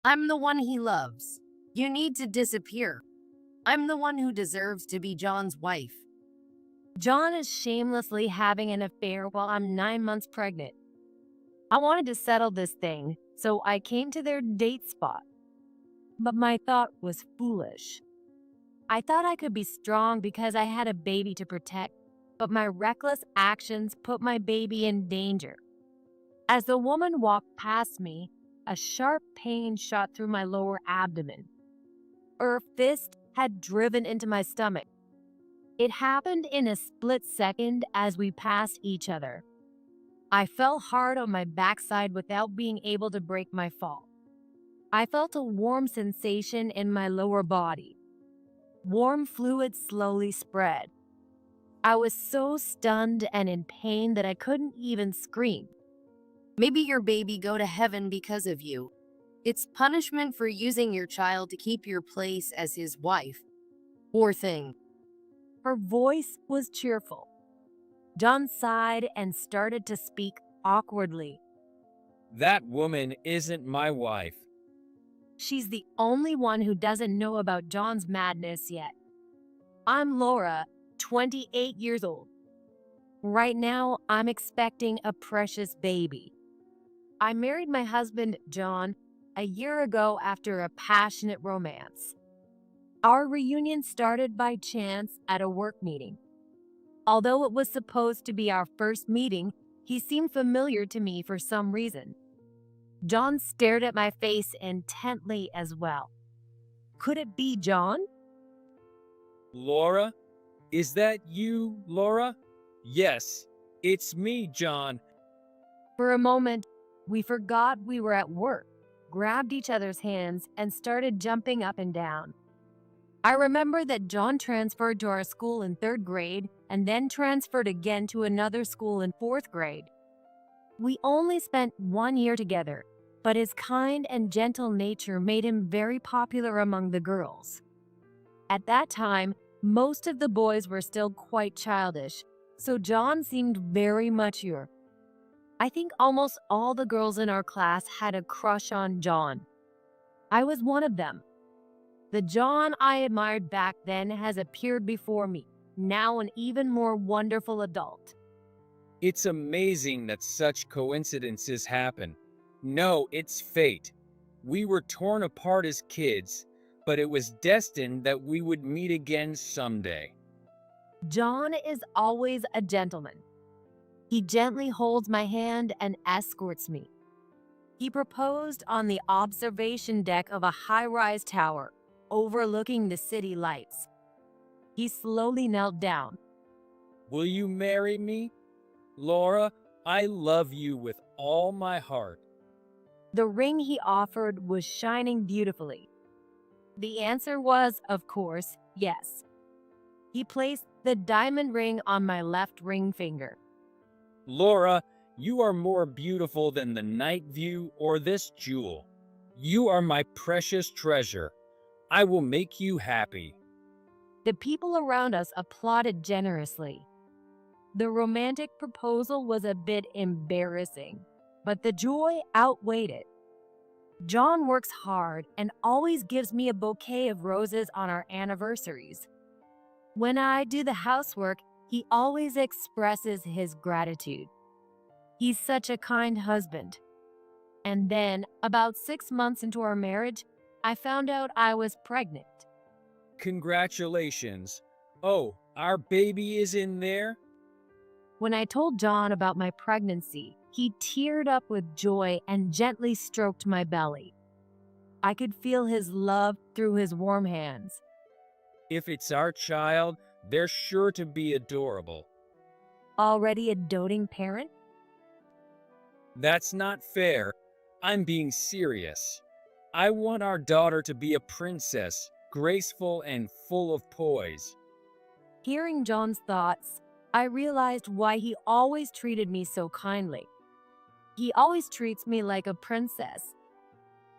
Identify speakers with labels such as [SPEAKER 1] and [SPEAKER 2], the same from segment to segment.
[SPEAKER 1] I'm the one he loves. You need to disappear. I'm the one who deserves to be John's wife. John is shamelessly having an affair while I'm 9 months pregnant. I wanted to settle this thing, so I came to their date spot. But my thought was foolish. I thought I could be strong because I had a baby to protect, but my reckless actions put my baby in danger. As the woman walked past me, a sharp pain shot through my lower abdomen. Her fist had driven into my stomach. It happened in a split second as we passed each other. I fell hard on my backside without being able to break my fall. I felt a warm sensation in my lower body. Warm fluid slowly spread. I was so stunned and in pain that I couldn't even scream. Maybe your baby go to heaven because of you. It's punishment for using your child to keep your place as his wife. Poor thing. Her voice was cheerful. John sighed and started to speak awkwardly.
[SPEAKER 2] That woman isn't my wife.
[SPEAKER 1] She's the only one who doesn't know about John's madness yet. I'm Laura, 28 years old. Right now, I'm expecting a precious baby. I married my husband, John, a year ago after a passionate romance. Our reunion started by chance at a work meeting. Although it was supposed to be our first meeting, he seemed familiar to me for some reason. John stared at my face intently as well. Could it be John?
[SPEAKER 2] Laura? Is that you, Laura? Yes, it's me, John.
[SPEAKER 1] For a moment, we forgot we were at work, grabbed each other's hands, and started jumping up and down. I remember that John transferred to our school in 3rd grade and then transferred again to another school in 4th grade. We only spent 1 year together, but his kind and gentle nature made him very popular among the girls. At that time, most of the boys were still quite childish, so John seemed very mature. I think almost all the girls in our class had a crush on John. I was one of them. The John I admired back then has appeared before me, now an even more wonderful adult.
[SPEAKER 2] It's amazing that such coincidences happen. No, it's fate. We were torn apart as kids, but it was destined that we would meet again someday.
[SPEAKER 1] John is always a gentleman. He gently holds my hand and escorts me. He proposed on the observation deck of a high-rise tower overlooking the city lights. He slowly knelt down.
[SPEAKER 2] Will you marry me? Laura, I love you with all my heart.
[SPEAKER 1] The ring he offered was shining beautifully. The answer was, of course, yes. He placed the diamond ring on my left ring finger.
[SPEAKER 2] Laura, you are more beautiful than the night view or this jewel. You are my precious treasure. I will make you happy.
[SPEAKER 1] The people around us applauded generously. The romantic proposal was a bit embarrassing, but the joy outweighed it. John works hard and always gives me a bouquet of roses on our anniversaries. When I do the housework, he always expresses his gratitude. He's such a kind husband. And then, about 6 months into our marriage, I found out I was pregnant.
[SPEAKER 2] Congratulations. Oh, our baby is in there?
[SPEAKER 1] When I told John about my pregnancy, he teared up with joy and gently stroked my belly. I could feel his love through his warm hands.
[SPEAKER 2] If it's our child, they're sure to be adorable.
[SPEAKER 1] Already a doting parent?
[SPEAKER 2] That's not fair. I'm being serious. I want our daughter to be a princess, graceful and full of poise.
[SPEAKER 1] Hearing John's thoughts, I realized why he always treated me so kindly. He always treats me like a princess.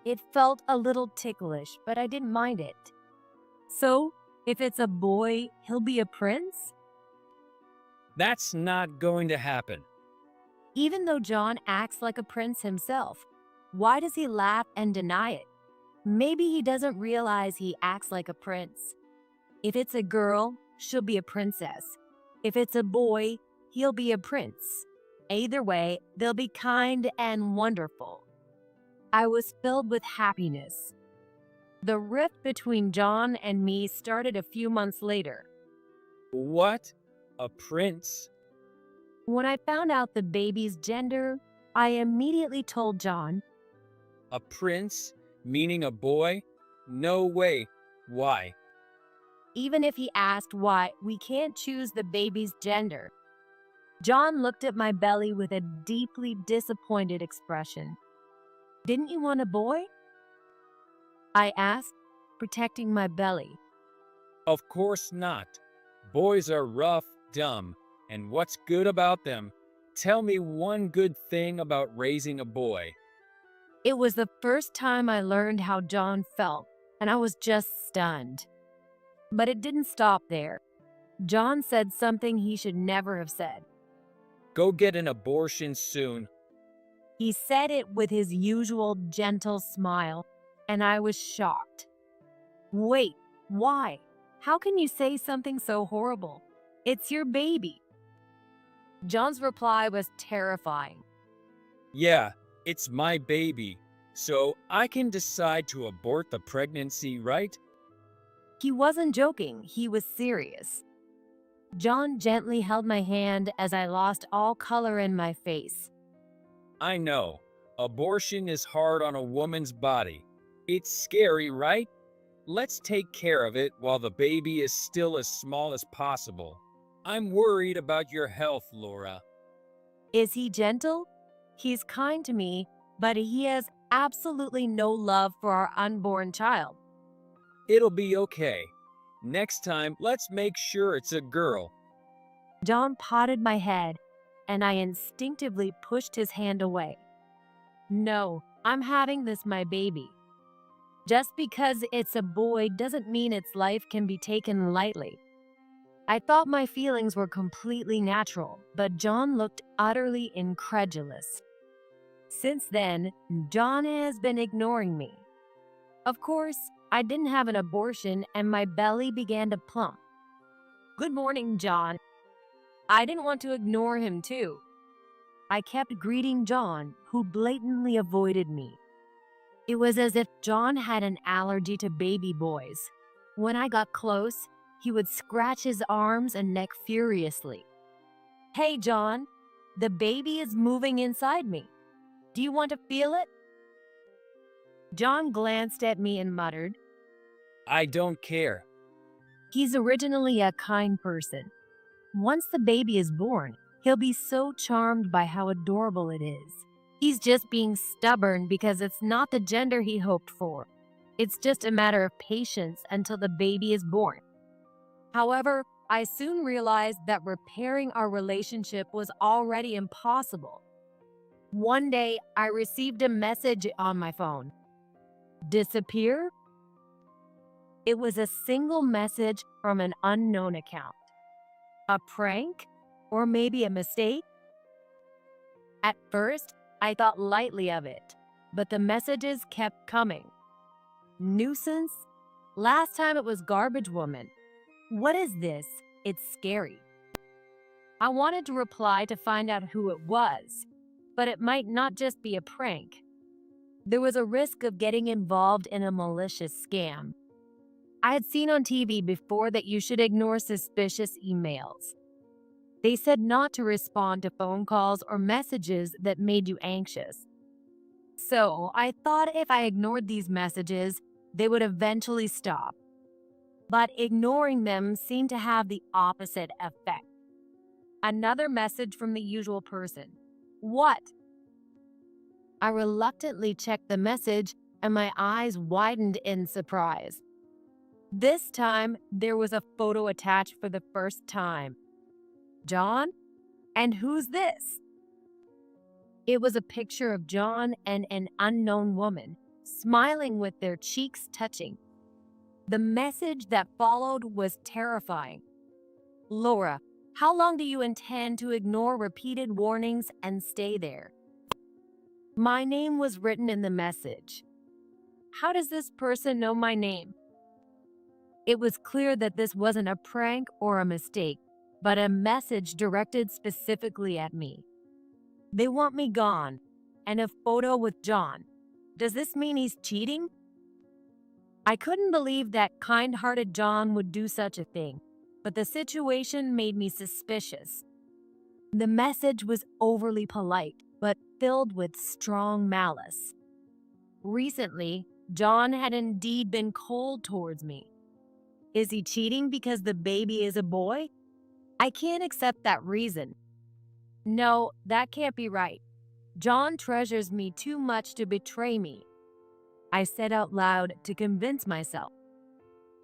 [SPEAKER 1] It felt a little ticklish, but I didn't mind it. So, if it's a boy, he'll be a prince?
[SPEAKER 2] That's not going to happen.
[SPEAKER 1] Even though John acts like a prince himself, why does he laugh and deny it? Maybe he doesn't realize he acts like a prince. If it's a girl, she'll be a princess. If it's a boy, he'll be a prince. Either way, they'll be kind and wonderful. I was filled with happiness. The rift between John and me started a few months later.
[SPEAKER 2] What? A prince?
[SPEAKER 1] When I found out the baby's gender, I immediately told John.
[SPEAKER 2] A prince? Meaning a boy? No way. Why?
[SPEAKER 1] Even if he asked why, we can't choose the baby's gender. John looked at my belly with a deeply disappointed expression. Didn't you want a boy? I asked, protecting my belly.
[SPEAKER 2] Of course not. Boys are rough, dumb, and what's good about them? Tell me one good thing about raising a boy.
[SPEAKER 1] It was the first time I learned how John felt, and I was just stunned. But it didn't stop there. John said something he should never have said.
[SPEAKER 2] Go get an abortion soon.
[SPEAKER 1] He said it with his usual gentle smile, and I was shocked. Wait, why? How can you say something so horrible? It's your baby. John's reply was terrifying.
[SPEAKER 2] Yeah, it's my baby, so I can decide to abort the pregnancy, right?
[SPEAKER 1] He wasn't joking, he was serious. John gently held my hand as I lost all color in my face.
[SPEAKER 2] I know. Abortion is hard on a woman's body. It's scary, right? Let's take care of it while the baby is still as small as possible. I'm worried about your health, Laura.
[SPEAKER 1] Is he gentle? He's kind to me, but he has absolutely no love for our unborn child.
[SPEAKER 2] It'll be okay. Next time, let's make sure it's a girl.
[SPEAKER 1] John patted my head, and I instinctively pushed his hand away. No, I'm having this my baby. Just because it's a boy doesn't mean its life can be taken lightly. I thought my feelings were completely natural, but John looked utterly incredulous. Since then, John has been ignoring me. Of course, I didn't have an abortion and my belly began to plump. Good morning, John. I didn't want to ignore him too. I kept greeting John, who blatantly avoided me. It was as if John had an allergy to baby boys. When I got close, he would scratch his arms and neck furiously. Hey, John, the baby is moving inside me. Do you want to feel it? John glanced at me and muttered.
[SPEAKER 2] I don't care.
[SPEAKER 1] He's originally a kind person. Once the baby is born, he'll be so charmed by how adorable it is. He's just being stubborn because it's not the gender he hoped for. It's just a matter of patience until the baby is born. However, I soon realized that repairing our relationship was already impossible. One day, I received a message on my phone. Disappear? It was a single message from an unknown account. A prank? Or maybe a mistake? At first, I thought lightly of it, but the messages kept coming. Nuisance? Last time it was garbage woman. What is this? It's scary. I wanted to reply to find out who it was, but it might not just be a prank. There was a risk of getting involved in a malicious scam. I had seen on TV before that you should ignore suspicious emails. They said not to respond to phone calls or messages that made you anxious. So I thought if I ignored these messages, they would eventually stop. But ignoring them seemed to have the opposite effect. Another message from the usual person. What? I reluctantly checked the message and my eyes widened in surprise. This time, there was a photo attached for the first time. John? And who's this? It was a picture of John and an unknown woman, smiling with their cheeks touching. The message that followed was terrifying. Laura, how long do you intend to ignore repeated warnings and stay there? My name was written in the message. How does this person know my name? It was clear that this wasn't a prank or a mistake, but a message directed specifically at me. They want me gone, and a photo with John. Does this mean he's cheating? I couldn't believe that kind-hearted John would do such a thing, but the situation made me suspicious. The message was overly polite, but filled with strong malice. Recently, John had indeed been cold towards me. Is he cheating because the baby is a boy? I can't accept that reason. No, that can't be right. John treasures me too much to betray me. I said out loud to convince myself.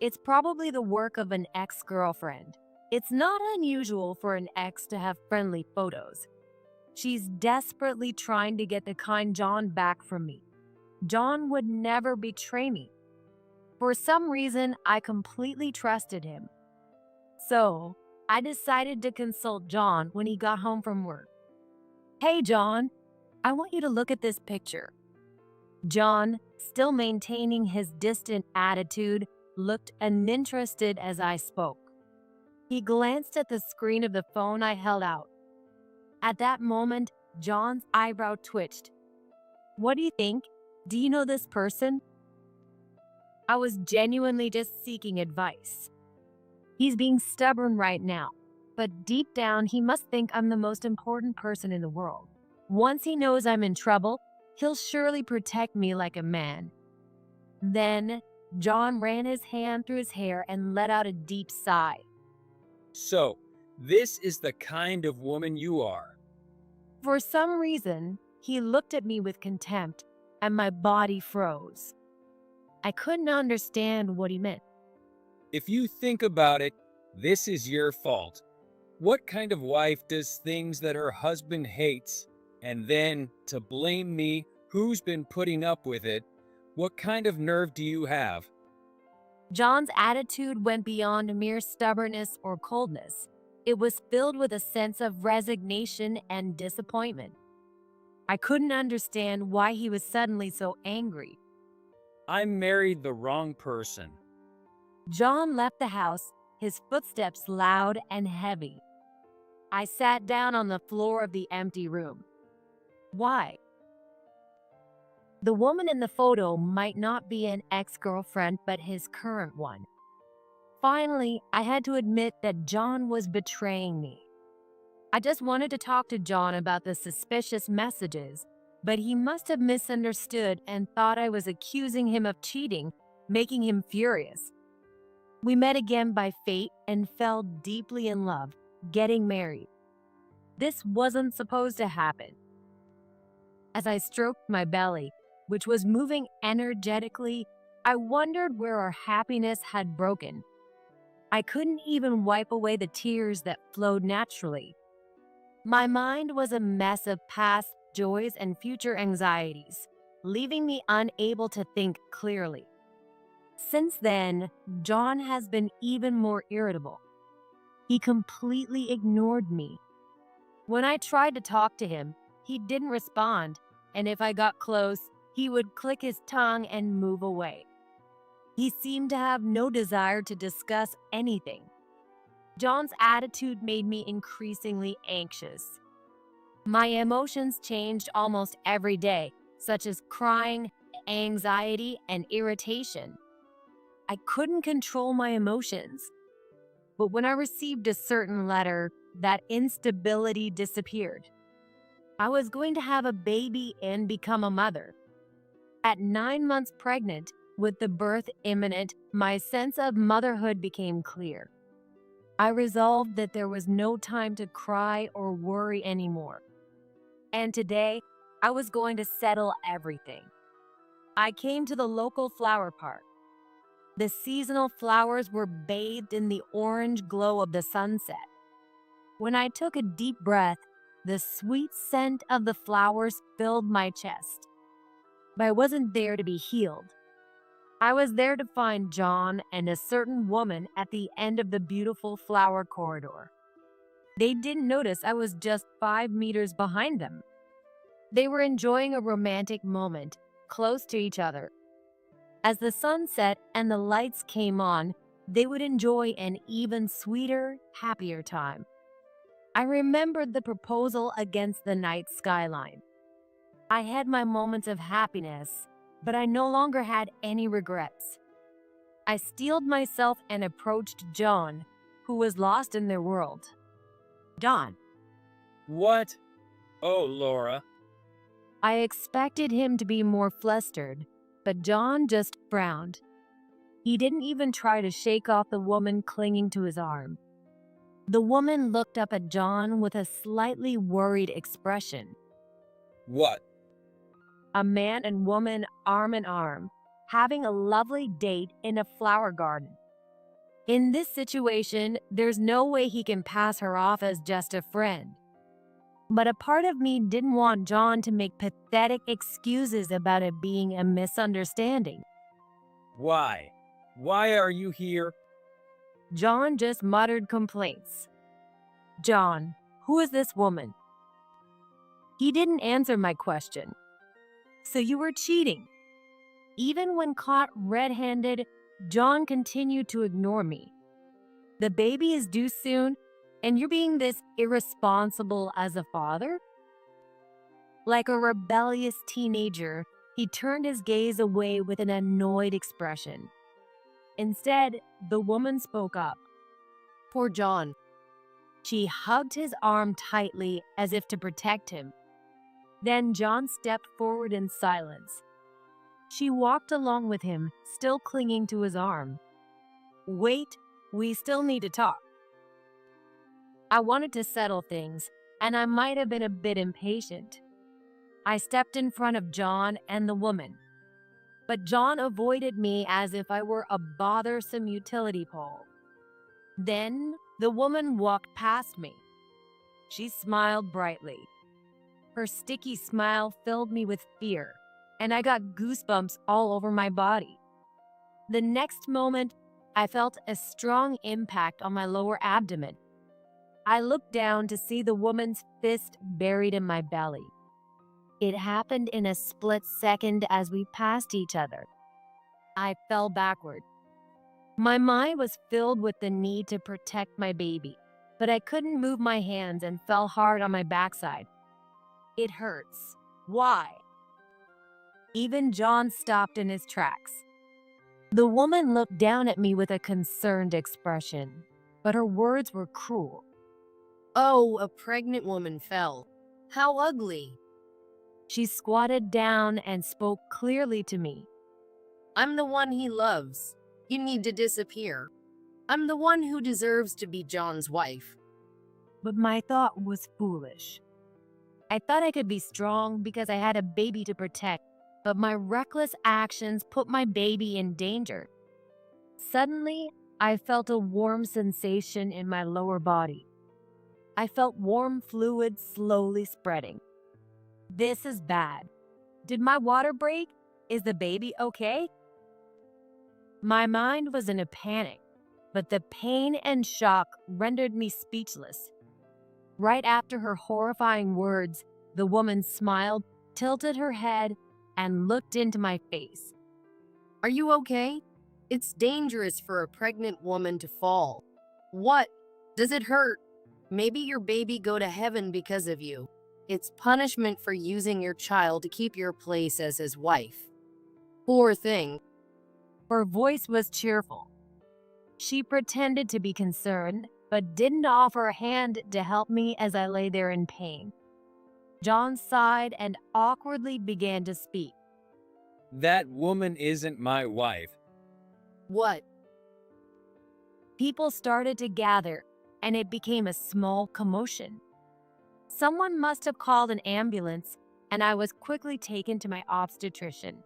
[SPEAKER 1] It's probably the work of an ex-girlfriend. It's not unusual for an ex to have friendly photos. She's desperately trying to get the kind John back from me. John would never betray me. For some reason, I completely trusted him. So, I decided to consult John when he got home from work. Hey, John, I want you to look at this picture. John, still maintaining his distant attitude, looked uninterested as I spoke. He glanced at the screen of the phone I held out. At that moment, John's eyebrow twitched. What do you think? Do you know this person? I was genuinely just seeking advice. He's being stubborn right now, but deep down he must think I'm the most important person in the world. Once he knows I'm in trouble, he'll surely protect me like a man. Then, John ran his hand through his hair and let out a deep sigh.
[SPEAKER 2] So, this is the kind of woman you are.
[SPEAKER 1] For some reason, he looked at me with contempt, and my body froze. I couldn't understand what he meant.
[SPEAKER 2] If you think about it, this is your fault. What kind of wife does things that her husband hates, and then, to blame me, who's been putting up with it? What kind of nerve do you have?
[SPEAKER 1] John's attitude went beyond mere stubbornness or coldness. It was filled with a sense of resignation and disappointment. I couldn't understand why he was suddenly so angry.
[SPEAKER 2] I married the wrong person.
[SPEAKER 1] John left the house, his footsteps loud and heavy. I sat down on the floor of the empty room. Why? The woman in the photo might not be an ex-girlfriend, but his current one. Finally, I had to admit that John was betraying me. I just wanted to talk to John about the suspicious messages, but he must have misunderstood and thought I was accusing him of cheating, making him furious. We met again by fate and fell deeply in love, getting married. This wasn't supposed to happen. As I stroked my belly, which was moving energetically, I wondered where our happiness had broken. I couldn't even wipe away the tears that flowed naturally. My mind was a mess of past joys and future anxieties, leaving me unable to think clearly. Since then, John has been even more irritable. He completely ignored me. When I tried to talk to him, he didn't respond, and if I got close, he would click his tongue and move away. He seemed to have no desire to discuss anything. John's attitude made me increasingly anxious. My emotions changed almost every day, such as crying, anxiety, and irritation. I couldn't control my emotions. But when I received a certain letter, that instability disappeared. I was going to have a baby and become a mother. At 9 months pregnant, with the birth imminent, my sense of motherhood became clear. I resolved that there was no time to cry or worry anymore. And today, I was going to settle everything. I came to the local flower park. The seasonal flowers were bathed in the orange glow of the sunset. When I took a deep breath, the sweet scent of the flowers filled my chest. But I wasn't there to be healed. I was there to find John and a certain woman at the end of the beautiful flower corridor. They didn't notice I was just 5 meters behind them. They were enjoying a romantic moment, close to each other. As the sun set and the lights came on, they would enjoy an even sweeter, happier time. I remembered the proposal against the night skyline. I had my moments of happiness, but I no longer had any regrets. I steeled myself and approached John, who was lost in their world. John.
[SPEAKER 2] What? Oh, Laura.
[SPEAKER 1] I expected him to be more flustered, but John just frowned. He didn't even try to shake off the woman clinging to his arm. The woman looked up at John with a slightly worried expression.
[SPEAKER 2] What?
[SPEAKER 1] A man and woman arm in arm, having a lovely date in a flower garden. In this situation, there's no way he can pass her off as just a friend. But a part of me didn't want John to make pathetic excuses about it being a misunderstanding.
[SPEAKER 2] Why? Why are you here?
[SPEAKER 1] John just muttered complaints. John, who is this woman? He didn't answer my question. So you were cheating. Even when caught red-handed, John continued to ignore me. The baby is due soon, and you're being this irresponsible as a father? Like a rebellious teenager, he turned his gaze away with an annoyed expression. Instead, the woman spoke up. Poor John. She hugged his arm tightly as if to protect him. Then John stepped forward in silence. She walked along with him, still clinging to his arm. Wait, we still need to talk. I wanted to settle things, and I might have been a bit impatient. I stepped in front of John and the woman. But John avoided me as if I were a bothersome utility pole. Then the woman walked past me. She smiled brightly. Her sticky smile filled me with fear, and I got goosebumps all over my body. The next moment, I felt a strong impact on my lower abdomen. I looked down to see the woman's fist buried in my belly. It happened in a split second as we passed each other. I fell backward. My mind was filled with the need to protect my baby, but I couldn't move my hands and fell hard on my backside. It hurts. Why? Even John stopped in his tracks. The woman looked down at me with a concerned expression, but her words were cruel. Oh, a pregnant woman fell. How ugly. She squatted down and spoke clearly to me. I'm the one he loves. You need to disappear. I'm the one who deserves to be John's wife. But my thought was foolish. I thought I could be strong because I had a baby to protect, but my reckless actions put my baby in danger. Suddenly, I felt a warm sensation in my lower body. I felt warm fluid slowly spreading. This is bad. Did my water break? Is the baby okay? My mind was in a panic, but the pain and shock rendered me speechless. Right after her horrifying words, the woman smiled, tilted her head, and looked into my face. Are you okay? It's dangerous for a pregnant woman to fall. What? Does it hurt? Maybe your baby go to heaven because of you. It's punishment for using your child to keep your place as his wife. Poor thing. Her voice was cheerful. She pretended to be concerned, but didn't offer a hand to help me as I lay there in pain. John sighed and awkwardly began to speak.
[SPEAKER 2] That woman isn't my wife.
[SPEAKER 1] What? People started to gather, and it became a small commotion. Someone must have called an ambulance, and I was quickly taken to my obstetrician.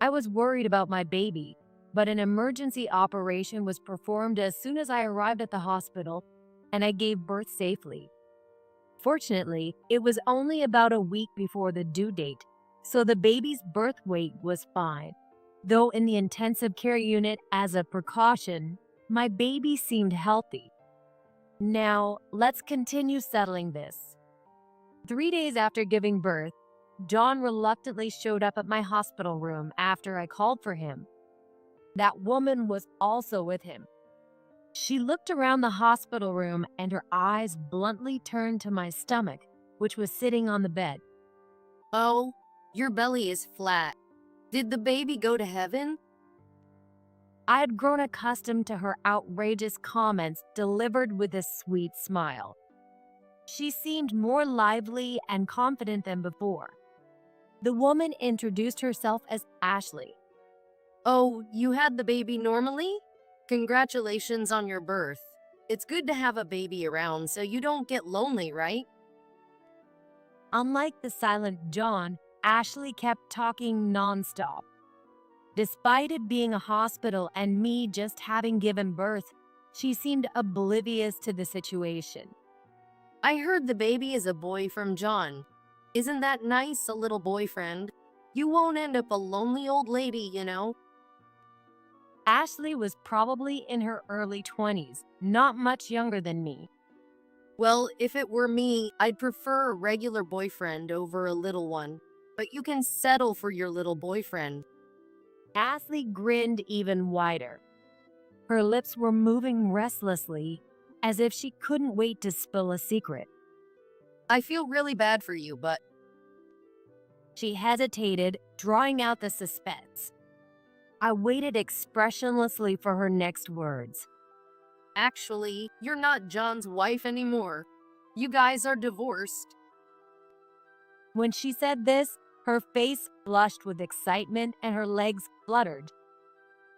[SPEAKER 1] I was worried about my baby, but an emergency operation was performed as soon as I arrived at the hospital, and I gave birth safely. Fortunately, it was only about a week before the due date, so the baby's birth weight was fine. Though in the intensive care unit as a precaution, my baby seemed healthy. Now, let's continue settling this. 3 days after giving birth, John reluctantly showed up at my hospital room after I called for him. That woman was also with him. She looked around the hospital room and her eyes bluntly turned to my stomach, which was sitting on the bed.
[SPEAKER 3] Oh, your belly is flat. Did the baby go to heaven?
[SPEAKER 1] I had grown accustomed to her outrageous comments delivered with a sweet smile. She seemed more lively and confident than before. The woman introduced herself as Ashley.
[SPEAKER 3] Oh, you had the baby normally? Congratulations on your birth. It's good to have a baby around so you don't get lonely, right?
[SPEAKER 1] Unlike the silent John, Ashley kept talking nonstop. Despite it being a hospital and me just having given birth, she seemed oblivious to the situation.
[SPEAKER 3] I heard the baby is a boy from John. Isn't that nice, a little boyfriend? You won't end up a lonely old lady, you know?
[SPEAKER 1] Ashley was probably in her early 20s, not much younger than me.
[SPEAKER 3] Well, if it were me, I'd prefer a regular boyfriend over a little one. But you can settle for your little boyfriend.
[SPEAKER 1] Ashley grinned even wider. Her lips were moving restlessly, as if she couldn't wait to spill a secret.
[SPEAKER 3] I feel really bad for you, but
[SPEAKER 1] She hesitated, drawing out the suspense. I waited expressionlessly for her next words.
[SPEAKER 3] actually, you're not John's wife anymore. You guys are divorced.
[SPEAKER 1] When she said this, her face flushed with excitement and her legs fluttered.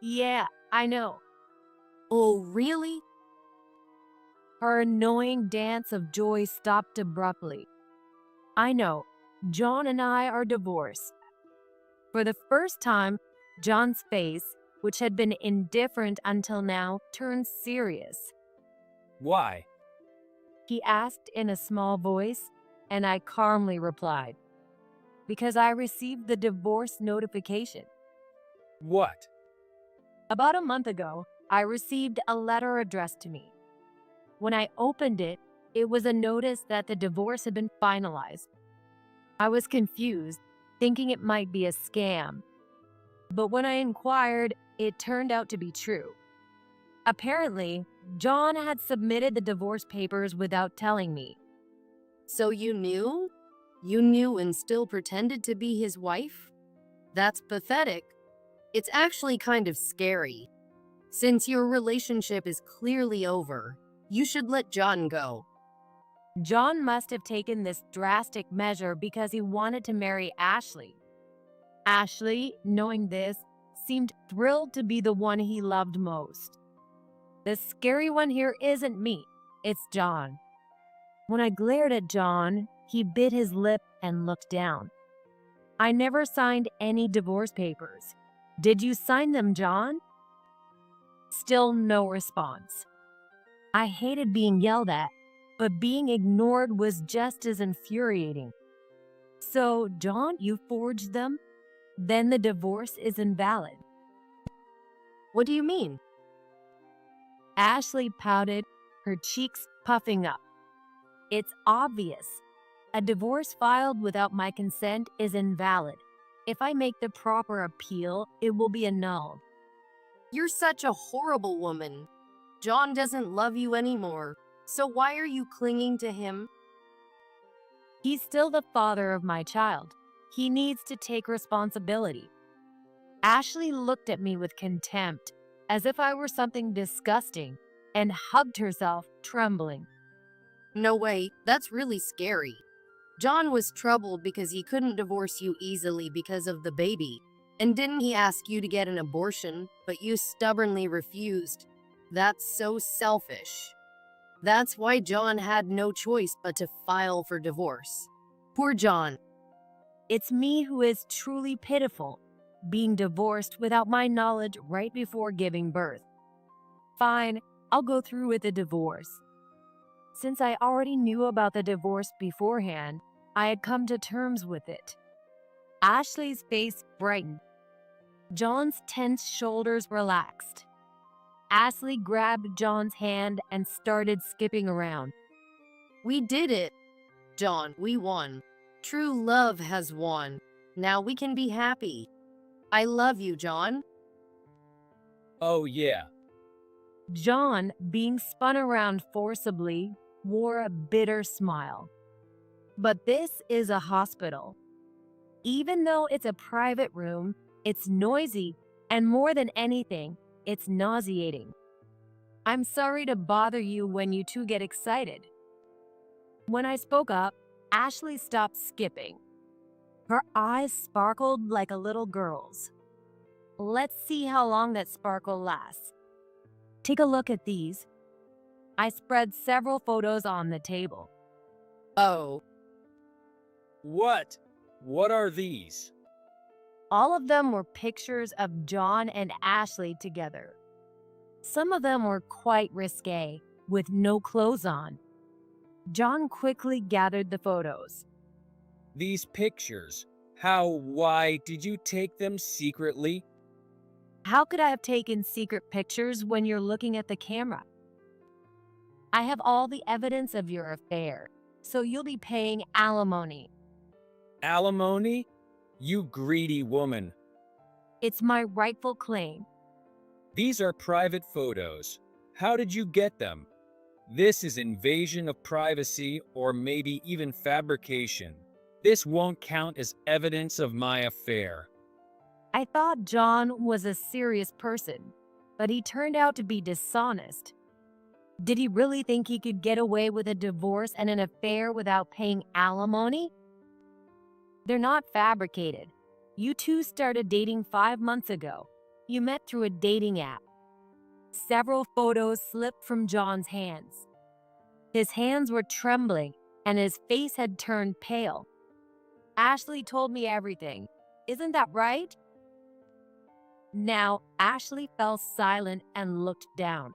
[SPEAKER 1] Yeah, I know.
[SPEAKER 3] Oh, really?
[SPEAKER 1] Her annoying dance of joy stopped abruptly. I know, John and I are divorced. For the first time, John's face, which had been indifferent until now, turned serious.
[SPEAKER 2] Why?
[SPEAKER 1] He asked in a small voice, and I calmly replied, because I received the divorce notification.
[SPEAKER 2] What?
[SPEAKER 1] About a month ago, I received a letter addressed to me. When I opened it, it was a notice that the divorce had been finalized. I was confused, thinking it might be a scam. But when I inquired, it turned out to be true. Apparently, John had submitted the divorce papers without telling me.
[SPEAKER 3] So you knew? You knew and still pretended to be his wife? That's pathetic. It's actually kind of scary. Since your relationship is clearly over, you should let John go.
[SPEAKER 1] John must have taken this drastic measure because he wanted to marry Ashley. Ashley, knowing this, seemed thrilled to be the one he loved most. The scary one here isn't me, it's John. When I glared at John, he bit his lip and looked down. I never signed any divorce papers. Did you sign them, John? Still no response. I hated being yelled at, but being ignored was just as infuriating. So, John, you forged them? Then the divorce is invalid.
[SPEAKER 3] What do you mean?
[SPEAKER 1] Ashley pouted, her cheeks puffing up. It's obvious. A divorce filed without my consent is invalid. If I make the proper appeal, it will be annulled.
[SPEAKER 3] You're such a horrible woman. John doesn't love you anymore. So why are you clinging to him?
[SPEAKER 1] He's still the father of my child. He needs to take responsibility. Ashley looked at me with contempt, as if I were something disgusting, and hugged herself, trembling.
[SPEAKER 3] No way, that's really scary. John was troubled because he couldn't divorce you easily because of the baby. And didn't he ask you to get an abortion, but you stubbornly refused? That's so selfish. That's why John had no choice but to file for divorce. Poor John.
[SPEAKER 1] It's me who is truly pitiful, being divorced without my knowledge right before giving birth. Fine, I'll go through with the divorce. Since I already knew about the divorce beforehand, I had come to terms with it. Ashley's face brightened. John's tense shoulders relaxed. Ashley grabbed John's hand and started skipping around.
[SPEAKER 3] We did it. John, we won. True love has won. Now we can be happy. I love you, John.
[SPEAKER 2] Oh yeah.
[SPEAKER 1] John, being spun around forcibly, wore a bitter smile. But this is a hospital. Even though it's a private room, it's noisy, and more than anything, it's nauseating. I'm sorry to bother you when you two get excited. When I spoke up, Ashley stopped skipping. Her eyes sparkled like a little girl's. Let's see how long that sparkle lasts. Take a look at these. I spread several photos on the table.
[SPEAKER 3] Oh,
[SPEAKER 2] What? What are these?
[SPEAKER 1] All of them were pictures of John and Ashley together. Some of them were quite risque, with no clothes on. John quickly gathered the photos.
[SPEAKER 2] These pictures. Why did you take them secretly?
[SPEAKER 1] How could I have taken secret pictures when you're looking at the camera? I have all the evidence of your affair, so you'll be paying alimony.
[SPEAKER 2] Alimony? You greedy woman.
[SPEAKER 1] It's my rightful claim.
[SPEAKER 2] These are private photos. How did you get them? This is invasion of privacy or maybe even fabrication. This won't count as evidence of my affair.
[SPEAKER 1] I thought John was a serious person, but he turned out to be dishonest. Did he really think he could get away with a divorce and an affair without paying alimony? They're not fabricated. You two started dating 5 months ago. You met through a dating app. Several photos slipped from John's hands. His hands were trembling and his face had turned pale. Ashley told me everything. Isn't that right? Now, Ashley fell silent and looked down.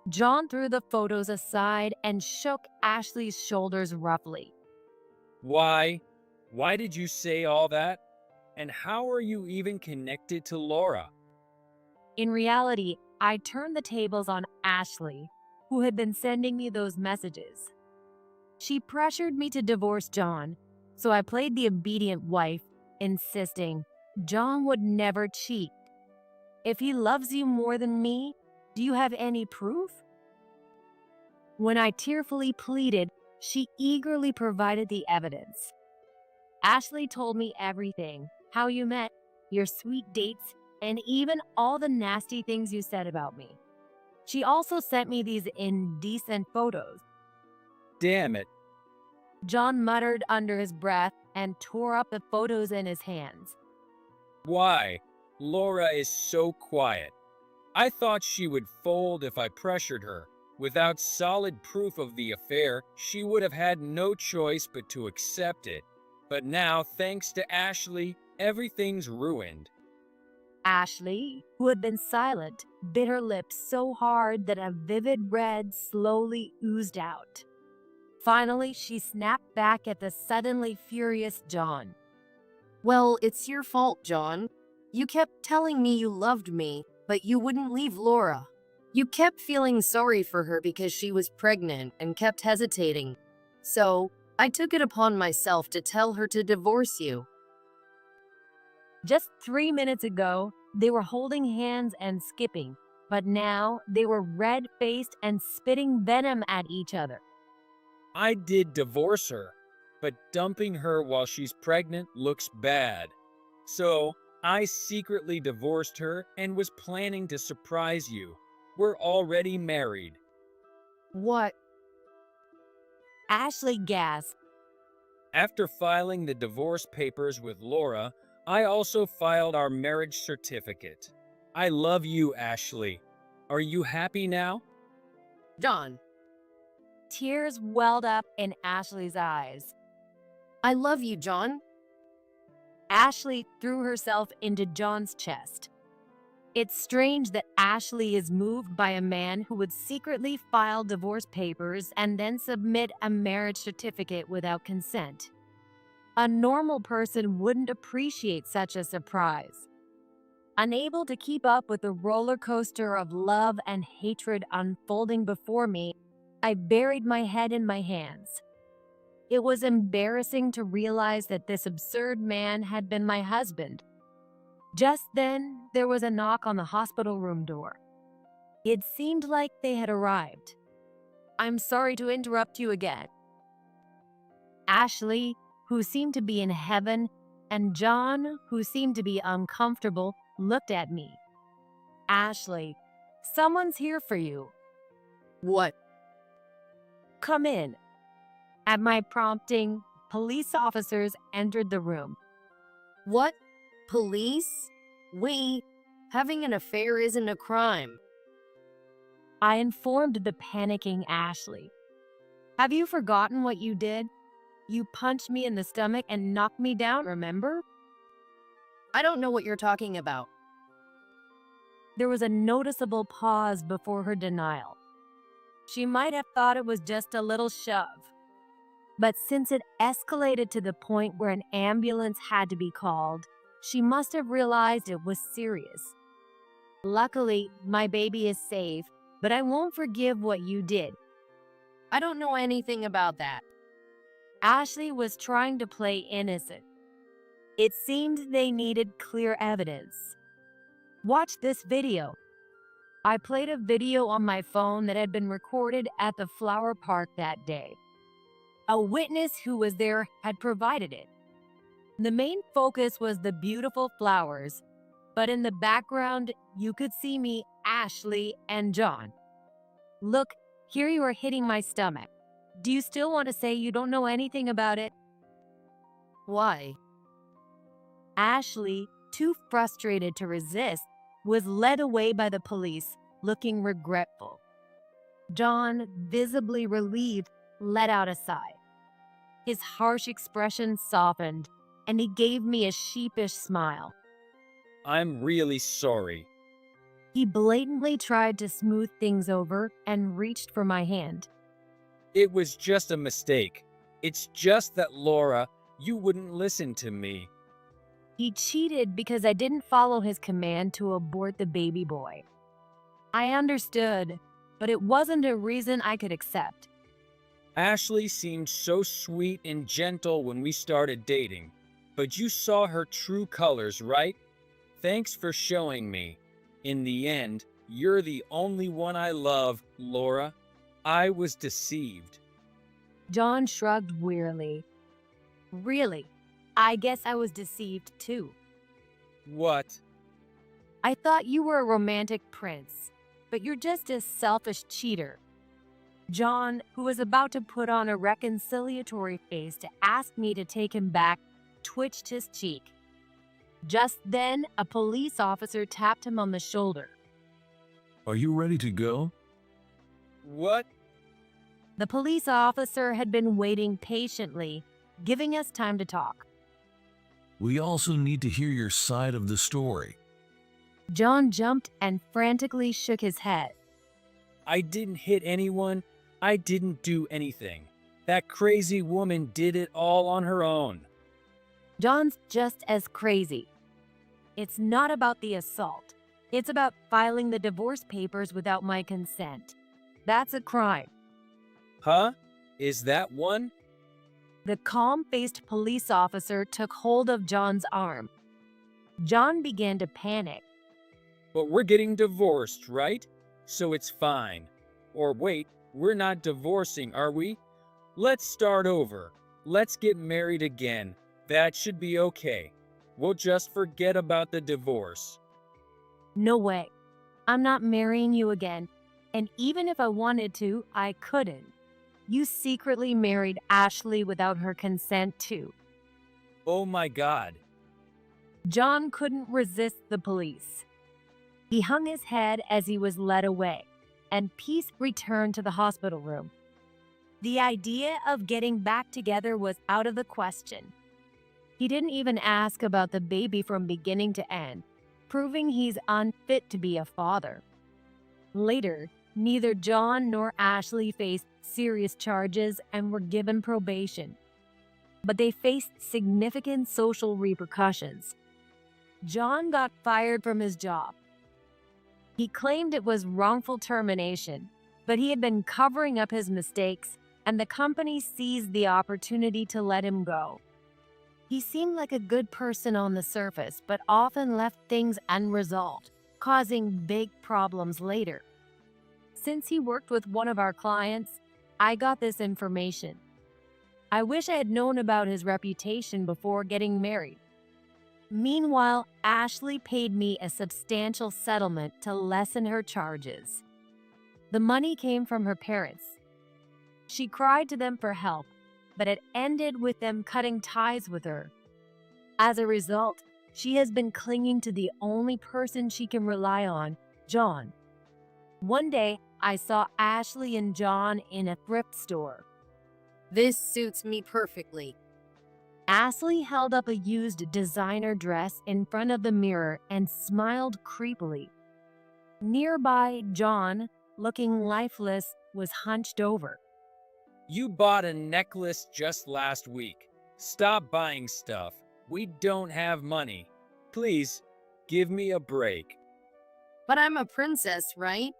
[SPEAKER 1] John threw the photos aside and shook Ashley's shoulders roughly.
[SPEAKER 2] Why? Why did you say all that? And how are you even connected to Laura?
[SPEAKER 1] In reality, I turned the tables on Ashley, who had been sending me those messages. She pressured me to divorce John, so I played the obedient wife, insisting John would never cheat. If he loves you more than me, do you have any proof? When I tearfully pleaded, she eagerly provided the evidence. Ashley told me everything, how you met, your sweet dates, and even all the nasty things you said about me. She also sent me these indecent photos.
[SPEAKER 2] Damn it.
[SPEAKER 1] John muttered under his breath and tore up the photos in his hands.
[SPEAKER 2] Why? Laura is so quiet. I thought she would fold if I pressured her. Without solid proof of the affair, she would have had no choice but to accept it. But now, thanks to Ashley, everything's ruined.
[SPEAKER 1] Ashley, who had been silent, bit her lips so hard that a vivid red slowly oozed out. Finally, she snapped back at the suddenly furious John.
[SPEAKER 3] well, it's your fault, John. You kept telling me you loved me, but you wouldn't leave Laura. You kept feeling sorry for her because she was pregnant and kept hesitating. So, I took it upon myself to tell her to divorce you.
[SPEAKER 1] Just 3 minutes ago, they were holding hands and skipping, but now they were red-faced and spitting venom at each other.
[SPEAKER 2] I did divorce her, but dumping her while she's pregnant looks bad. So, I secretly divorced her and was planning to surprise you. We're already married.
[SPEAKER 3] What?
[SPEAKER 1] Ashley gasped.
[SPEAKER 2] After filing the divorce papers with Laura, I also filed our marriage certificate. I love you, Ashley. Are you happy now?
[SPEAKER 3] John,
[SPEAKER 1] Tears welled up in Ashley's eyes.
[SPEAKER 3] I love you, John.
[SPEAKER 1] Ashley threw herself into John's chest. It's strange that Ashley is moved by a man who would secretly file divorce papers and then submit a marriage certificate without consent. A normal person wouldn't appreciate such a surprise. Unable to keep up with the roller coaster of love and hatred unfolding before me, I buried my head in my hands. It was embarrassing to realize that this absurd man had been my husband. Just then, there was a knock on the hospital room door. It seemed like they had arrived. "I'm sorry to interrupt you again." Ashley, who seemed to be in heaven, and John, who seemed to be uncomfortable, looked at me. "Ashley, someone's here for you.
[SPEAKER 3] What?
[SPEAKER 1] Come in." At my prompting, police officers entered the room.
[SPEAKER 3] What? Police? Having an affair isn't a crime.
[SPEAKER 1] I informed the panicking Ashley. "Have you forgotten what you did? You punched me in the stomach and knocked me down, remember?"
[SPEAKER 3] I don't know what you're talking about.
[SPEAKER 1] There was a noticeable pause before her denial. She might have thought it was just a little shove. But since it escalated to the point where an ambulance had to be called, she must have realized it was serious. "Luckily, my baby is safe, but I won't forgive what you did."
[SPEAKER 3] I don't know anything about that.
[SPEAKER 1] Ashley was trying to play innocent. It seemed they needed clear evidence. "Watch this video." I played a video on my phone that had been recorded at the flower park that day. A witness who was there had provided it. The main focus was the beautiful flowers, but in the background, you could see me, Ashley, and John. "Look, here you are hitting my stomach. Do you still want to say you don't know anything about it?"
[SPEAKER 3] Why?
[SPEAKER 1] Ashley, too frustrated to resist, was led away by the police, looking regretful. John, visibly relieved, let out a sigh. His harsh expression softened, and he gave me a sheepish smile.
[SPEAKER 2] I'm really sorry.
[SPEAKER 1] He blatantly tried to smooth things over and reached for my hand.
[SPEAKER 2] It was just a mistake. It's just that, Laura, you wouldn't listen to me.
[SPEAKER 1] He cheated because I didn't follow his command to abort the baby boy. I understood, but it wasn't a reason I could accept.
[SPEAKER 2] Ashley seemed so sweet and gentle when we started dating, but you saw her true colors, right? Thanks for showing me. In the end, you're the only one I love, Laura. I was deceived.
[SPEAKER 1] John shrugged wearily. Really? I guess I was deceived too.
[SPEAKER 2] What?
[SPEAKER 1] I thought you were a romantic prince, but you're just a selfish cheater. John, who was about to put on a reconciliatory face to ask me to take him back, twitched his cheek. Just then, a police officer tapped him on the shoulder.
[SPEAKER 4] Are you ready to go?
[SPEAKER 2] What?
[SPEAKER 1] The police officer had been waiting patiently, giving us time to talk.
[SPEAKER 4] We also need to hear your side of the story.
[SPEAKER 1] John jumped and frantically shook his head.
[SPEAKER 2] I didn't hit anyone. I didn't do anything. That crazy woman did it all on her own.
[SPEAKER 1] John's just as crazy. It's not about the assault. It's about filing the divorce papers without my consent. That's a crime.
[SPEAKER 2] Huh? Is that one?
[SPEAKER 1] The calm-faced police officer took hold of John's arm. John began to panic.
[SPEAKER 2] But we're getting divorced, right? So it's fine. Or wait, we're not divorcing, are we? Let's start over. Let's get married again. That should be okay. We'll just forget about the divorce.
[SPEAKER 1] No way. I'm not marrying you again. And even if I wanted to, I couldn't. You secretly married Ashley without her consent too.
[SPEAKER 2] Oh my God.
[SPEAKER 1] John couldn't resist the police. He hung his head as he was led away, and peace returned to the hospital room. The idea of getting back together was out of the question. He didn't even ask about the baby from beginning to end, proving he's unfit to be a father. Later, neither John nor Ashley faced serious charges and were given probation. But they faced significant social repercussions. John got fired from his job. He claimed it was wrongful termination, but he had been covering up his mistakes, and the company seized the opportunity to let him go. He seemed like a good person on the surface, but often left things unresolved, causing big problems later. Since he worked with one of our clients, I got this information. I wish I had known about his reputation before getting married. Meanwhile, Ashley paid me a substantial settlement to lessen her charges. The money came from her parents. She cried to them for help, but it ended with them cutting ties with her. As a result, she has been clinging to the only person she can rely on, John. One day, I saw Ashley and John in a thrift store.
[SPEAKER 3] This suits me perfectly.
[SPEAKER 1] Ashley held up a used designer dress in front of the mirror and smiled creepily. Nearby, John, looking lifeless, was hunched over.
[SPEAKER 2] You bought a necklace just last week. Stop buying stuff. We don't have money. Please, give me a break.
[SPEAKER 3] But I'm a princess, right?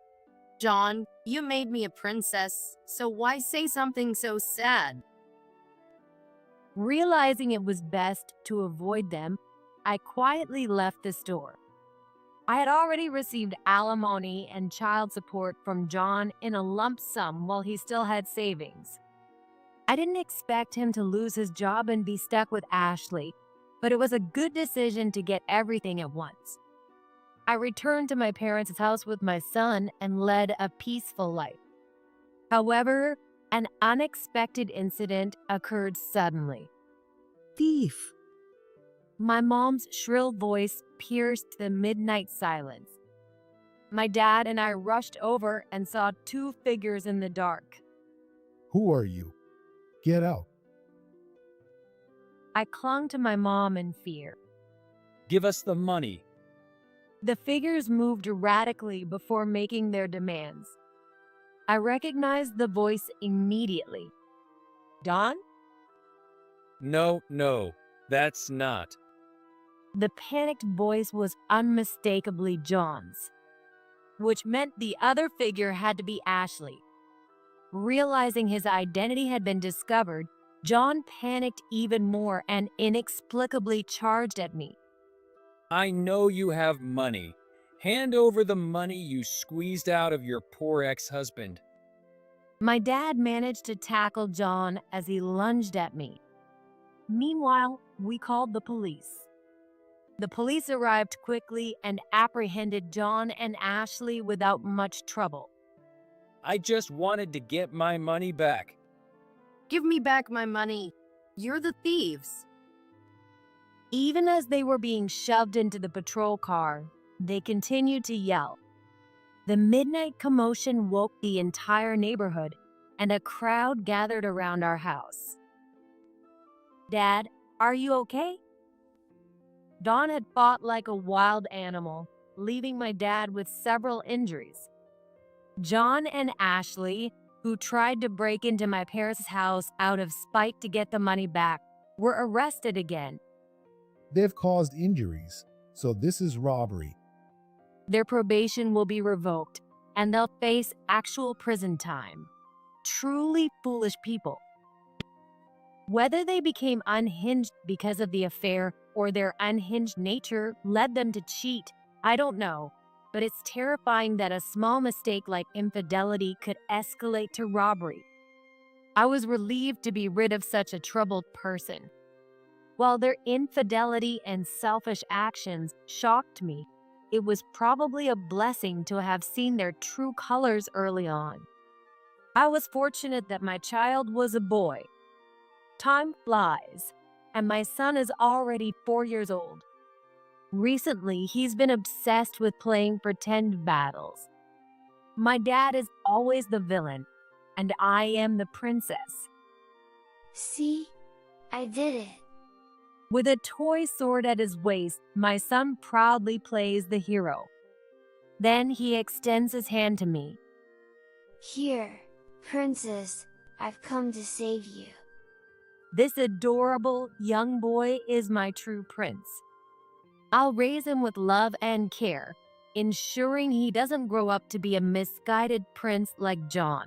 [SPEAKER 3] John, you made me a princess, so why say something so sad?
[SPEAKER 1] Realizing it was best to avoid them, I quietly left the store. I had already received alimony and child support from John in a lump sum while he still had savings. I didn't expect him to lose his job and be stuck with Ashley, but it was a good decision to get everything at once. I returned to my parents' house with my son and led a peaceful life. However, an unexpected incident occurred suddenly.
[SPEAKER 5] Thief!
[SPEAKER 1] My mom's shrill voice pierced the midnight silence. My dad and I rushed over and saw two figures in the dark.
[SPEAKER 6] Who are you? Get out.
[SPEAKER 1] I clung to my mom in fear.
[SPEAKER 2] Give us the money.
[SPEAKER 1] The figures moved erratically before making their demands. I recognized the voice immediately. Don?
[SPEAKER 2] No, that's not.
[SPEAKER 1] The panicked voice was unmistakably John's, which meant the other figure had to be Ashley. Realizing his identity had been discovered, John panicked even more and inexplicably charged at me.
[SPEAKER 2] I know you have money. Hand over the money you squeezed out of your poor ex-husband.
[SPEAKER 1] My dad managed to tackle John as he lunged at me. Meanwhile, we called the police. The police arrived quickly and apprehended John and Ashley without much trouble.
[SPEAKER 2] I just wanted to get my money back.
[SPEAKER 3] Give me back my money. You're the thieves.
[SPEAKER 1] Even as they were being shoved into the patrol car, they continued to yell. The midnight commotion woke the entire neighborhood, and a crowd gathered around our house. Dad, are you okay? Dawn had fought like a wild animal, leaving my dad with several injuries. John and Ashley, who tried to break into my parents' house out of spite to get the money back, were arrested again.
[SPEAKER 6] They've caused injuries, so this is robbery.
[SPEAKER 1] Their probation will be revoked, and they'll face actual prison time. Truly foolish people. Whether they became unhinged because of the affair or their unhinged nature led them to cheat, I don't know. But it's terrifying that a small mistake like infidelity could escalate to robbery. I was relieved to be rid of such a troubled person. While their infidelity and selfish actions shocked me, it was probably a blessing to have seen their true colors early on. I was fortunate that my child was a boy. Time flies, and my son is already 4 years old. Recently, he's been obsessed with playing pretend battles. My dad is always the villain, and I am the princess.
[SPEAKER 7] See? I did it.
[SPEAKER 1] With a toy sword at his waist, my son proudly plays the hero. Then he extends his hand to me.
[SPEAKER 7] Here, princess, I've come to save you.
[SPEAKER 1] This adorable young boy is my true prince. I'll raise him with love and care, ensuring he doesn't grow up to be a misguided prince like John.